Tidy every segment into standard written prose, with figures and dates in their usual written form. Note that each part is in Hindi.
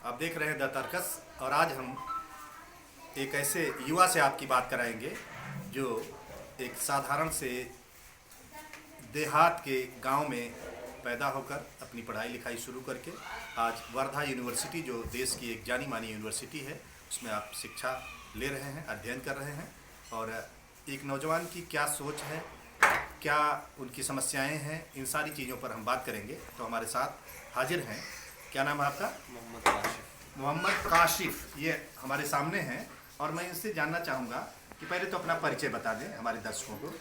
आप देख रहे हैं द तर्कस और आज हम एक ऐसे युवा से आपकी बात कराएंगे जो एक साधारण से देहात के गांव में पैदा होकर अपनी पढ़ाई लिखाई शुरू करके आज वर्धा यूनिवर्सिटी जो देश की एक जानी मानी यूनिवर्सिटी है उसमें आप शिक्षा ले रहे हैं, अध्ययन कर रहे हैं। और एक नौजवान की क्या सोच है, क्या उनकी समस्याएं हैं, इन सारी चीज़ों पर हम बात करेंगे। तो हमारे साथ हाजिर हैं, क्या नाम है आपका? मोहम्मद काशिफ। मोहम्मद काशिफ, ये हमारे सामने हैं। और मैं इनसे जानना चाहूँगा कि पहले तो अपना परिचय बता दें हमारे दर्शकों को।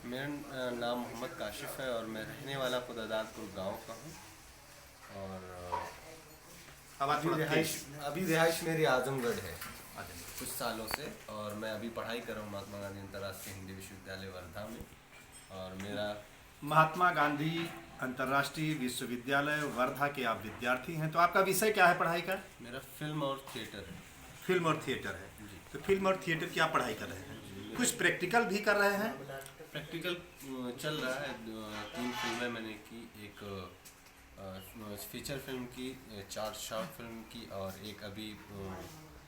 मेरा नाम मोहम्मद काशिफ है और मैं रहने वाला खुदादातपुर गांव का हूँ। और अब आप थोड़ा अभी रिहाइश मेरी आजमगढ़ है कुछ सालों से, और मैं अभी पढ़ाई कर रहा हूँ महात्मा गांधी अंतर्राष्ट्रीय हिंदी विश्वविद्यालय वर्धा में। और मेरा महात्मा गांधी अंतर्राष्ट्रीय विश्वविद्यालय वर्धा के आप विद्यार्थी हैं। तो आपका विषय क्या है पढ़ाई का? मेरा फिल्म और थिएटर है। फिल्म और थिएटर है। जी। तो फिल्म और थिएटर की आप पढ़ाई कर रहे हैं, कुछ प्रैक्टिकल भी कर रहे हैं? प्रैक्टिकल चल रहा है। 3 फिल्में मैंने की, एक फीचर फिल्म की, 4 शॉर्ट फिल्म की, और एक अभी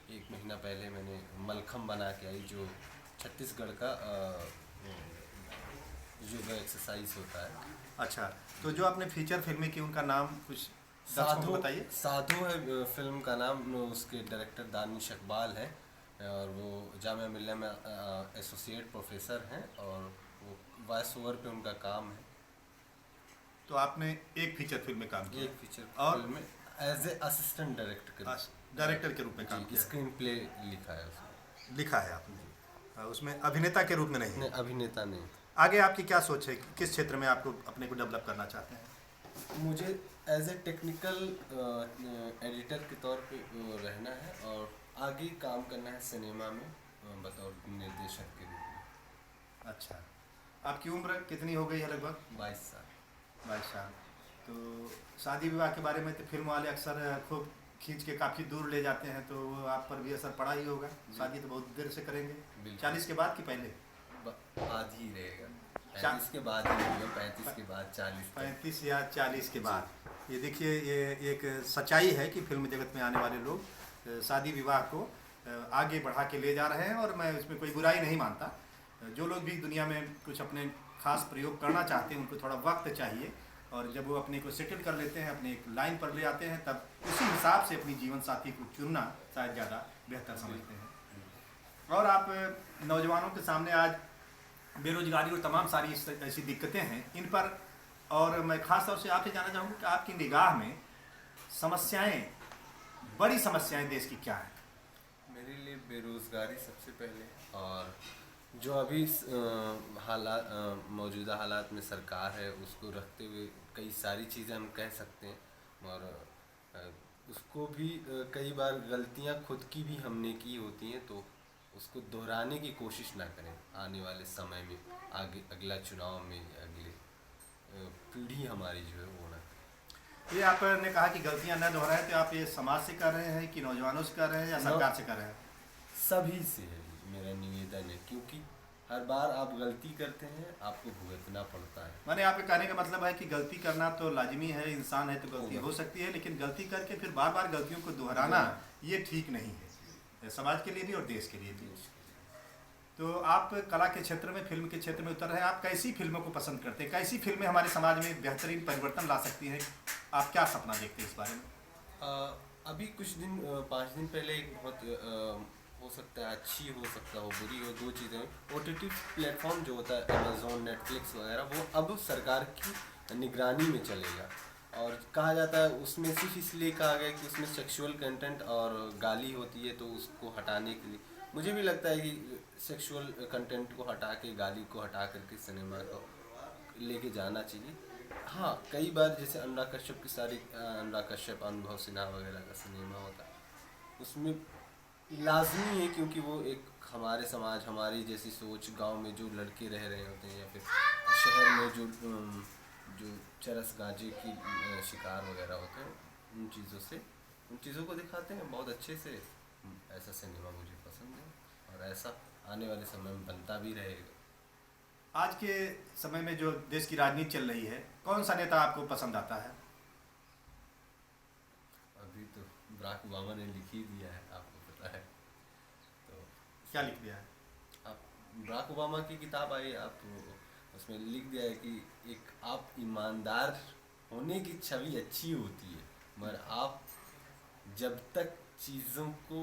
1 महीना पहले मैंने मलखम बना के आई, जो छत्तीसगढ़ का योगा एक्सरसाइज होता है। अच्छा, तो जो आपने फीचर फिल्में की उनका नाम कुछ दर्शकों को बताइए। साधु है फिल्म का नाम। उसके डायरेक्टर दानिश इकबाल है और वो जामिया मिल्लिया में एसोसिएट प्रोफेसर हैं और वो वॉइस ओवर पे उनका काम है। तो आपने एक फीचर फिल्म में काम किया? एक फीचर और फिल्म में एज ए असिस्टेंट डायरेक्टर के रूप में काम किया? स्क्रीन प्ले लिखा है उसमें। लिखा है आपने, उसमें अभिनेता के रूप में नहीं? नहीं, अभिनेता नहीं। आगे आपकी क्या सोच है, किस क्षेत्र में आपको अपने को डेवलप करना चाहते हैं? मुझे एज ए टेक्निकल एडिटर के तौर पे रहना है और आगे काम करना है सिनेमा में बतौर निर्देशक के रूप में। अच्छा, आपकी उम्र कितनी हो गई है? लगभग 22 साल। 22 साल। तो शादी विवाह के बारे में तो फिल्म वाले अक्सर खूब खींच के काफ़ी दूर ले जाते हैं, तो वो आप पर भी असर पड़ा ही होगा। शादी तो बहुत देर से करेंगे, 40 के बाद कि पहले? बाद ही रहेगा, 35 के बाद ही रहेगा, 35 के बाद 40। 35 या 40 के बाद। ये देखिए, ये एक सच्चाई है कि फिल्म जगत में आने वाले लोग शादी विवाह को आगे बढ़ा के ले जा रहे हैं, और मैं इसमें कोई बुराई नहीं मानता। जो लोग भी दुनिया में कुछ अपने खास प्रयोग करना चाहते हैं उनको थोड़ा वक्त चाहिए, और जब वो अपने को सेटल कर लेते हैं, अपने एक लाइन पर ले आते हैं, तब उसी हिसाब से अपनी जीवन साथी को चुनना शायद ज़्यादा बेहतर समझते हैं। और आप नौजवानों के सामने आज बेरोजगारी और तमाम सारी ऐसी दिक्कतें हैं, इन पर और मैं ख़ास तौर से आपसे जानना चाहूँगा कि आपकी निगाह में समस्याएं, बड़ी समस्याएं देश की क्या हैं? मेरे लिए बेरोज़गारी सबसे पहले, और जो अभी हालात मौजूदा हालात में सरकार है उसको रखते हुए कई सारी चीज़ें हम कह सकते हैं, और उसको भी कई बार गलतियां खुद की भी हमने की होती हैं, तो उसको दोहराने की कोशिश ना करें आने वाले समय में। आगे अगला चुनाव में अगले पीढ़ी हमारी जो है वो ना। ये आपने कहा कि गलतियां न दोहराएं, तो आप ये समाज से कर रहे हैं कि नौजवानों से कर रहे हैं या सरकार से कर रहे हैं? सभी से है मेरा निवेदन है, क्योंकि हर बार आप गलती करते हैं आपको भुगतना पड़ता है। मैंने आपके कहने का मतलब है कि गलती करना तो लाजमी है, इंसान है तो गलती हो सकती है, लेकिन गलती करके फिर बार बार गलतियों को दोहराना ये ठीक नहीं है, समाज के लिए भी और देश के लिए भी। तो आप कला के क्षेत्र में, फिल्म के क्षेत्र में उतर रहे हैं। आप कैसी फिल्मों को पसंद करते हैं? कैसी फिल्में हमारे समाज में बेहतरीन परिवर्तन ला सकती हैं? आप क्या सपना देखते हैं इस बारे में? अभी कुछ दिन 5 दिन पहले एक बहुत हो सकता है अच्छी, हो सकता हो बुरी हो, 2 चीज़ें। OTT प्लेटफॉर्म जो होता है अमेज़ॉन, नेटफ्लिक्स वगैरह, वो अब सरकार की निगरानी में चलेगा, और कहा जाता है उसमें सिर्फ इसलिए कहा गया कि उसमें सेक्सुअल कंटेंट और गाली होती है, तो उसको हटाने के लिए मुझे भी लगता है कि सेक्सुअल कंटेंट को हटा के, गाली को हटा करके सिनेमा को लेके जाना चाहिए। हाँ, कई बार जैसे अनुराग कश्यप की सारी अनुराग कश्यप, अनुभव सिन्हा वगैरह का सिनेमा होता है, उसमें लाजमी है, क्योंकि वो एक हमारे समाज, हमारी जैसी सोच, गांव में जो लड़के रह रहे होते हैं या फिर शहर में जो चरस गांजे की शिकार वगैरह होते हैं, उन चीज़ों को दिखाते हैं बहुत अच्छे से। ऐसा सिनेमा मुझे पसंद है और ऐसा आने वाले समय में बनता भी रहेगा। आज के समय में जो देश की राजनीति चल रही है, कौन सा नेता आपको पसंद आता है? अभी तो बराक ओबामा ने लिख ही दिया है, आपको पता है। तो क्या लिख दिया है? आप बराक ओबामा की किताब आई, आप उसमें लिख दिया है कि एक आप ईमानदार होने की छवि अच्छी होती है, मगर आप जब तक चीज़ों को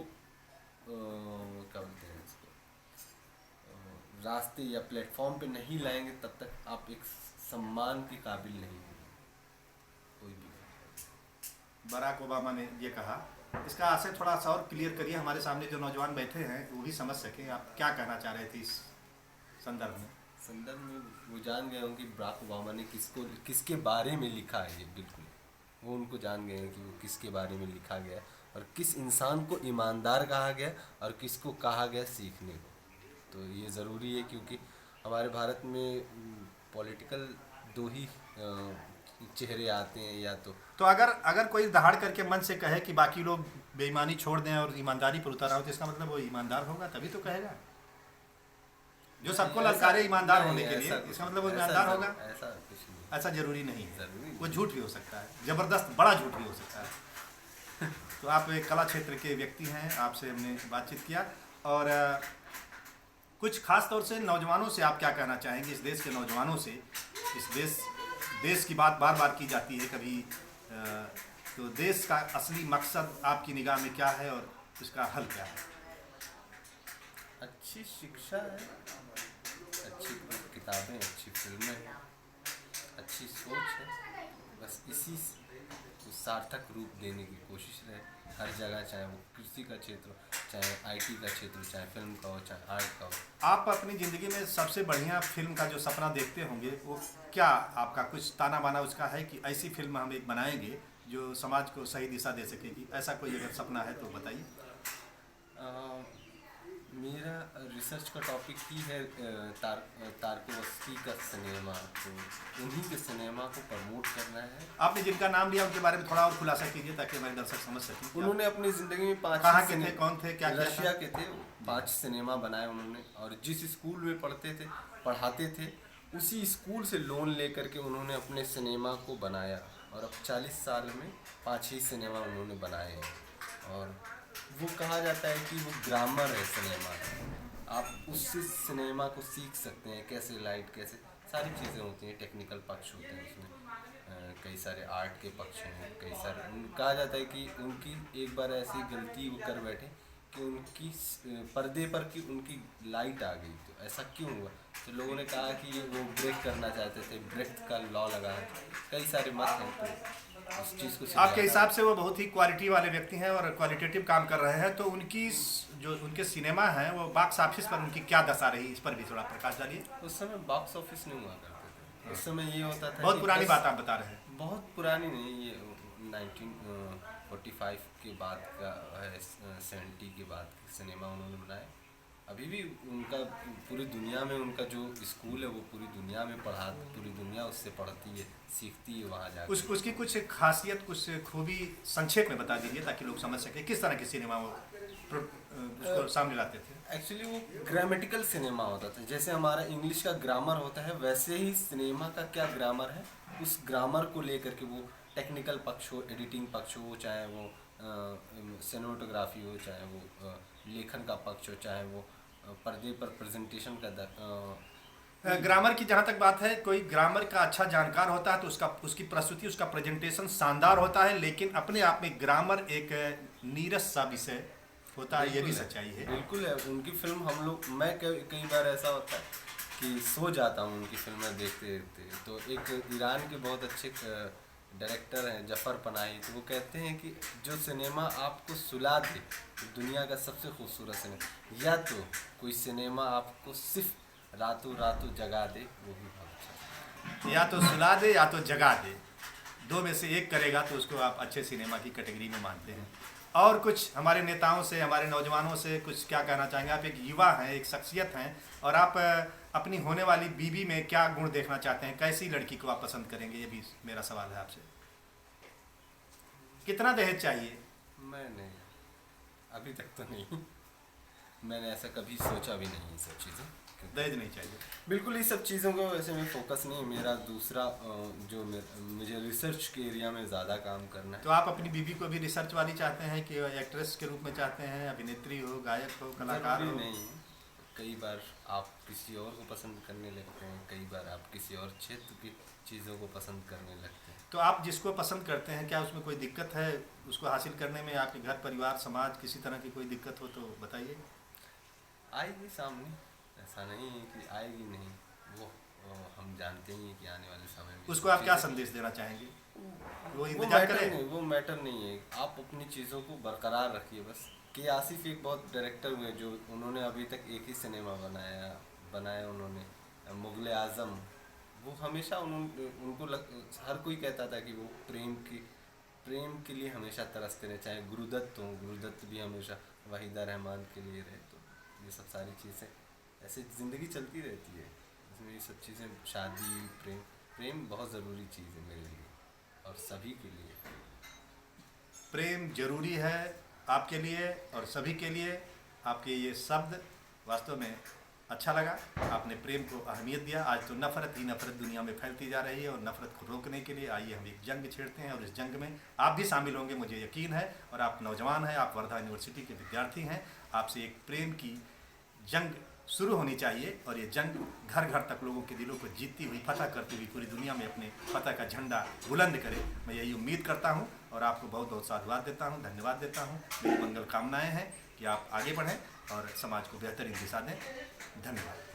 क्या बोलते हैं इसको, रास्ते या प्लेटफॉर्म पे नहीं लाएंगे तब तक आप एक सम्मान के काबिल नहीं होंगे कोई भी। बराक ओबामा ने ये कहा, इसका आशय थोड़ा सा और क्लियर करिए, हमारे सामने जो नौजवान बैठे हैं वो भी समझ सकें आप क्या कहना चाह रहे थे इस संदर्भ में। वो जान गए होंगे कि बराक ओबामा ने किसके बारे में लिखा है, ये बिल्कुल वो उनको जान गए हैं कि वो किसके बारे में लिखा गया है और किस इंसान को ईमानदार कहा गया और किसको कहा गया सीखने को। तो ये ज़रूरी है क्योंकि हमारे भारत में पॉलिटिकल दो ही चेहरे आते हैं, या तो अगर कोई दहाड़ करके मन से कहे कि बाकी लोग बेईमानी छोड़ दें और ईमानदारी पर उतर आओ, तो इसका मतलब वो ईमानदार होगा तभी तो कहेगा। जो सबको ललकारे ईमानदार होने के लिए, इसका मतलब वो ईमानदार होगा? ऐसा कुछ नहीं, ऐसा जरूरी नहीं है, ज़रूरी वो झूठ भी हो सकता है, जबरदस्त बड़ा झूठ भी हो सकता है। तो आप एक कला क्षेत्र के व्यक्ति हैं, आपसे हमने बातचीत किया, और कुछ खास तौर से नौजवानों से आप क्या कहना चाहेंगे, इस देश के नौजवानों से? इस देश की बात बार बार की जाती है कभी, तो देश का असली मकसद आपकी निगाह में क्या है और उसका हल क्या है? अच्छी शिक्षा है, अच्छी किताबें, अच्छी फिल्में, अच्छी सोच है, बस इसी को सार्थक रूप देने की कोशिश रहे हर जगह, चाहे वो कृषि का क्षेत्र हो, चाहे आईटी का क्षेत्र हो, चाहे फिल्म का हो, चाहे आर्ट का हो। आप अपनी ज़िंदगी में सबसे बढ़िया फिल्म का जो सपना देखते होंगे, वो क्या आपका कुछ ताना बाना उसका है कि ऐसी फिल्म हम एक बनाएंगे जो समाज को सही दिशा दे सकेगी? ऐसा कोई अगर सपना है तो बताइए। मेरा रिसर्च का टॉपिक ही है तारकोवस्की का सिनेमा, तो उन्हीं के सिनेमा को प्रमोट करना है। आपने जिनका नाम लिया उनके बारे में थोड़ा और खुलासा कीजिए ताकि हमारे दर्शक समझ सकें। उन्होंने अपनी ज़िंदगी में कहाँ के थे, कौन थे, क्या किया था? रशिया के थे, 5 सिनेमा बनाए उन्होंने, और जिस स्कूल में पढ़ाते थे उसी स्कूल से लोन लेकर के उन्होंने अपने सिनेमा को बनाया, और अब 40 साल में 5 ही सिनेमा उन्होंने बनाए हैं। और वो कहा जाता है कि वो ग्रामर है सिनेमा का, आप उससे सिनेमा को सीख सकते हैं, कैसे लाइट, कैसे सारी चीज़ें होती हैं, टेक्निकल पक्ष होते हैं उसमें, कई सारे आर्ट के पक्ष हैं, कई सारे। कहा जाता है कि उनकी एक बार ऐसी गलती वो कर बैठे कि उनकी पर्दे पर की उनकी लाइट आ गई, तो ऐसा क्यों हुआ? तो लोगों ने कहा कि वो ब्रेक करना चाहते थे, ब्रेक का लॉ लगा है, कई सारे मत हैं, तो उस चीज़ को आपके हिसाब से वो बहुत ही क्वालिटी वाले व्यक्ति हैं और क्वालिटेटिव काम कर रहे हैं, तो उनकी जो उनके सिनेमा हैं वो बॉक्स ऑफिस पर उनकी क्या दशा रही, इस पर भी थोड़ा प्रकाश डालिए। उस समय बॉक्स ऑफिस नहीं हुआ करते थे, उस समय ये होता था, बहुत पुरानी बात आप बता रहे हैं। बहुत पुरानी नहीं, ये 1945 के बाद का है, 70 के बाद सिनेमा उन्होंने बनाए। अभी भी उनका पूरी दुनिया में उनका जो स्कूल है वो पूरी दुनिया में पूरी दुनिया उससे पढ़ती है, सीखती है वहाँ जाकर। उसकी कुछ खासियत, कुछ खूबी संक्षेप में बता दीजिए ताकि लोग समझ सके किस तरह के सिनेमा वो उसको सामने लाते थे। एक्चुअली वो ग्रामेटिकल सिनेमा होता था, जैसे हमारा इंग्लिश का ग्रामर होता है वैसे ही सिनेमा का क्या ग्रामर है, उस ग्रामर को लेकर के वो टेक्निकल पक्ष हो, एडिटिंग पक्ष हो, चाहे वो सिनेमेटोग्राफी हो, चाहे वो लेखन का पक्ष हो, चाहे वो पर्दे पर प्रेजेंटेशन का ग्रामर की जहाँ तक बात है, कोई ग्रामर का अच्छा जानकार होता है तो उसकी प्रस्तुति, उसका प्रेजेंटेशन शानदार होता है, लेकिन अपने आप में ग्रामर एक नीरस सा विषय होता है, ये भी सच्चाई है। बिल्कुल है। उनकी फिल्म हम लोग, मैं कई बार ऐसा होता है कि सो जाता हूँ उनकी फिल्में देखते देखते। तो एक ईरान के बहुत अच्छे डायरेक्टर हैं जफ़र पनाही, तो वो कहते हैं कि जो सिनेमा आपको सुला दे दुनिया का सबसे खूबसूरत सिनेमा, या तो कोई सिनेमा आपको सिर्फ रातों रातों जगा दे, वो भी बहुत अच्छा। या तो सुला दे या तो जगा दे, दो में से एक करेगा तो उसको आप अच्छे सिनेमा की कैटेगरी में मानते हैं। और कुछ हमारे नेताओं से, हमारे नौजवानों से कुछ क्या कहना चाहेंगे? आप एक युवा हैं, एक शख्सियत हैं, और आप अपनी होने वाली बीवी में क्या गुण देखना चाहते हैं? कैसी लड़की को आप पसंद करेंगे? ये भी मेरा सवाल है आपसे। कितना दहेज चाहिए? मैं नहीं, अभी तक तो नहीं। मैंने ऐसा कभी सोचा भी नहीं ये सब चीज़ें। दहेज नहीं चाहिए। बिल्कुल ये सब चीज़ों को वैसे में फोकस नहीं है मेरा। दूसरा जो मुझे रिसर्च के एरिया में ज़्यादा काम करना है। तो आप अपनी बीवी को भी रिसर्च वाली चाहते हैं कि एक्ट्रेस के रूप में चाहते हैं, अभिनेत्री हो, गायक हो, कलाकार ज़रूरी हो? नहीं है। कई बार आप किसी और को पसंद करने लगते हैं, कई बार आप किसी और क्षेत्र की चीज़ों को पसंद करने लगते हैं। तो आप जिसको पसंद करते हैं क्या उसमें कोई दिक्कत है उसको हासिल करने में? आपके घर परिवार समाज किसी तरह की कोई दिक्कत हो तो बताइए। आएगी सामने, ऐसा नहीं है कि आएगी नहीं। वो हम जानते ही हैं कि आने वाले समय में उसको आप क्या संदेश देना चाहेंगे? वो वो इंतजार मैटर करे? नहीं, वो मैटर नहीं है। आप अपनी चीज़ों को बरकरार रखिए बस। के आसिफ एक बहुत डायरेक्टर हुए जो उन्होंने अभी तक एक ही सिनेमा बनाया उन्होंने, मुग़ल आज़म। वो हमेशा हर कोई कहता था कि वो प्रेम के लिए हमेशा तरसते रहे, चाहे गुरुदत्त हो, गुरुदत्त भी हमेशा वहीदा रहमान के लिए रहे। तो ये सब सारी चीज़ें ऐसे ज़िंदगी चलती रहती है, इसमें ये सब चीज़ें, शादी, प्रेम बहुत ज़रूरी चीज़ है मेरे लिए और सभी के लिए। प्रेम जरूरी है आपके लिए और सभी के लिए। आपके ये शब्द वास्तव में अच्छा लगा, आपने प्रेम को अहमियत दिया। आज तो नफ़रत ही नफ़रत दुनिया में फैलती जा रही है और नफ़रत को रोकने के लिए आइए हम एक जंग छेड़ते हैं और इस जंग में आप भी शामिल होंगे, मुझे यकीन है। और आप नौजवान हैं, आप वर्धा यूनिवर्सिटी के विद्यार्थी हैं, आपसे एक प्रेम की जंग शुरू होनी चाहिए और ये जंग घर घर तक लोगों के दिलों को जीतती हुई, फतह करती हुई पूरी दुनिया में अपने फतह का झंडा बुलंद करे। मैं यही उम्मीद करता हूँ और आपको बहुत बहुत साधुवाद देता हूँ, धन्यवाद देता हूँ। मेरी मंगल कामनाएं हैं कि आप आगे बढ़ें और समाज को बेहतरीन दिशा दें। धन्यवाद।